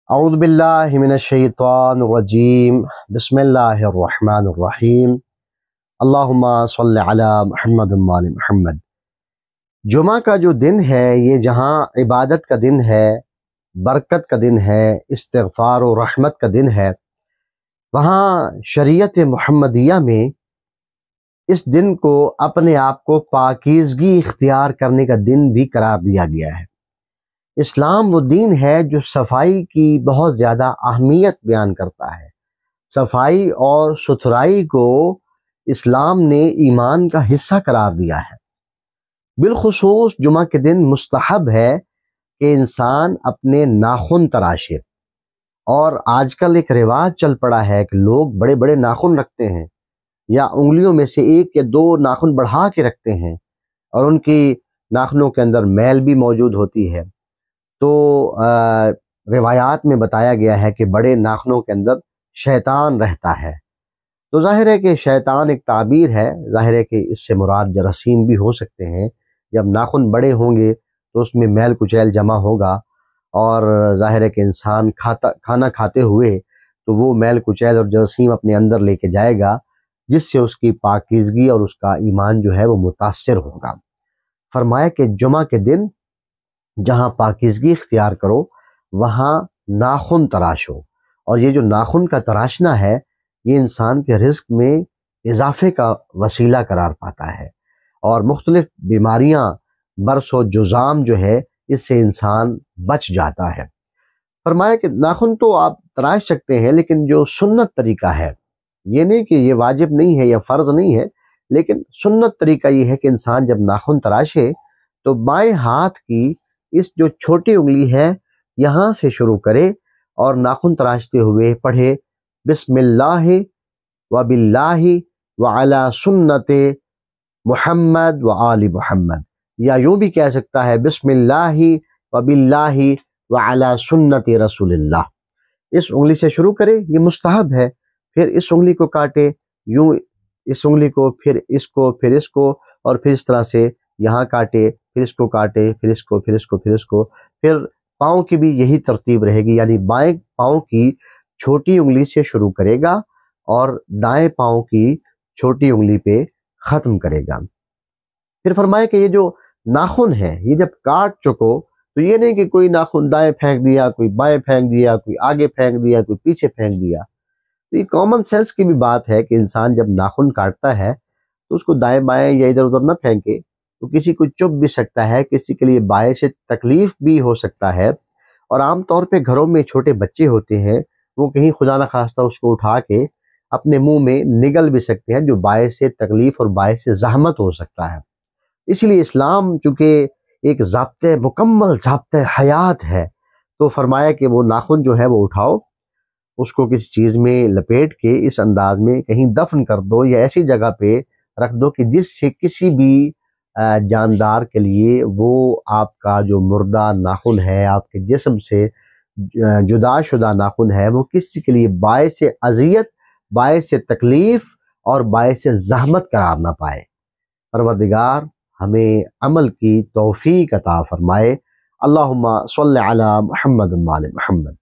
اعوذ باللہ من الشیطان الرجیم بسم اللہ الرحمن الرحیم اللہم صلی علی محمد وآل محمد۔ جمعہ کا جو دن ہے یہ جہاں عبادت کا دن ہے، برکت کا دن ہے، استغفار و رحمت کا دن ہے، وہاں شریعت محمدیہ میں اس دن کو اپنے آپ کو پاکیزگی اختیار کرنے کا دن بھی قرار دیا گیا ہے۔ اسلام وہ دین ہے جو صفائی کی بہت زیادہ اہمیت بیان کرتا ہے۔ صفائی اور ستھرائی کو اسلام نے ایمان کا حصہ قرار دیا ہے۔ بالخصوص جمعہ کے دن مستحب ہے کہ انسان اپنے ناخن تراشے، اور آج کل ایک رواج چل پڑا ہے کہ لوگ بڑے بڑے ناخن رکھتے ہیں، یا انگلیوں میں سے ایک یا دو ناخن بڑھا کے رکھتے ہیں، اور ان کی ناخنوں کے اندر میل بھی موجود ہوتی ہے۔ تو روایات میں بتایا گیا ہے کہ بڑے ناخنوں کے اندر شیطان رہتا ہے۔ تو ظاہر ہے کہ شیطان ایک تعبیر ہے، ظاہر ہے کہ اس سے مراد جراثیم بھی ہو سکتے ہیں۔ جب ناخن بڑے ہوں گے تو اس میں میل کچیل جمع ہوگا، اور ظاہر ہے کہ انسان کھانا کھاتے ہوئے تو وہ میل کچیل اور جراثیم اپنے اندر لے کے جائے گا، جس سے اس کی پاکیزگی اور اس کا ایمان جو ہے وہ متاثر ہوگا۔ فرمایا کہ جمعہ کے دن جہاں پاکیزگی اختیار کرو وہاں ناخن تراشو، اور یہ جو ناخن کا تراشنا ہے یہ انسان کے رزق میں اضافے کا وسیلہ قرار پاتا ہے، اور مختلف بیماریاں برس و جزام جو ہے اس سے انسان بچ جاتا ہے۔ فرمایا کہ ناخن تو آپ تراش سکتے ہیں، لیکن جو سنت طریقہ ہے، یہ نہیں کہ یہ واجب نہیں ہے یا فرض نہیں ہے، لیکن سنت طریقہ یہ ہے کہ انسان جب ناخن تراشے تو بائیں ہاتھ کی اس جو چھوٹی انگلی ہے یہاں سے شروع کرے، اور ناخن تراشتے ہوئے پڑھے بسم اللہ وباللہ وعلی سنت محمد وآل محمد، یا یوں بھی کہہ سکتا ہے بسم اللہ وباللہ وعلی سنت رسول اللہ۔ اس انگلی سے شروع کرے، یہ مستحب ہے، پھر اس انگلی کو کاٹے، یوں اس انگلی کو، پھر اس کو، پھر اس کو، اور پھر اس طرح سے یہاں کاٹے، پھر اس کو کاٹے، پھر اس کو، پھر اس کو، پھر اس کو، پھر پاؤں کی بھی یہی ترتیب رہے گی، یعنی بائیں پاؤں کی چھوٹی انگلی سے شروع کرے گا اور دائیں پاؤں کی چھوٹی انگلی پہ ختم کرے گا۔ پھر فرمایا کہ یہ جو ناخن ہے یہ جب کاٹ چکو تو یہ نہیں کہ کوئی ناخن دائیں پھینک دیا، کوئی بائیں پھینک دیا، کوئی آگے پھینک دیا، کوئی پیچھے پھینک دیا۔ تو یہ کامن سینس کی بھی بات ہے کہ انسان جب ناخن کاٹتا ہے تو اس کو دائیں بائیں یا ادھر ادھر نہ پھینکے، تو کسی کو چبھ بھی سکتا ہے، کسی کے لیے باعث تکلیف بھی ہو سکتا ہے۔ اور عام طور پہ گھروں میں چھوٹے بچے ہوتے ہیں، وہ کہیں خدا نخواستہ اس کو اٹھا کے اپنے منہ میں نگل بھی سکتے ہیں، جو باعث تکلیف اور باعث زحمت ہو سکتا ہے۔ اس لیے اسلام چونکہ ایک مکمل ضابطۂ حیات ہے، تو فرمایا کہ وہ ناخن جو ہے وہ اٹھاؤ، اس کو کسی چیز میں لپیٹ کے اس انداز میں کہیں دفن کر دو، یا ایسی جگہ پہ رکھ دو کہ جس سے کسی بھی جاندار کے لیے وہ آپ کا جو مردہ ناخن ہے، آپ کے جسم سے جدا شدہ ناخن ہے، وہ کسی کے لیے باعث اذیت، باعث تکلیف اور باعث زحمت قرار نہ پائے۔ پروردگار ہمیں عمل کی توفیق عطا فرمائے۔ اللہم صلی علی محمد وآل محمد۔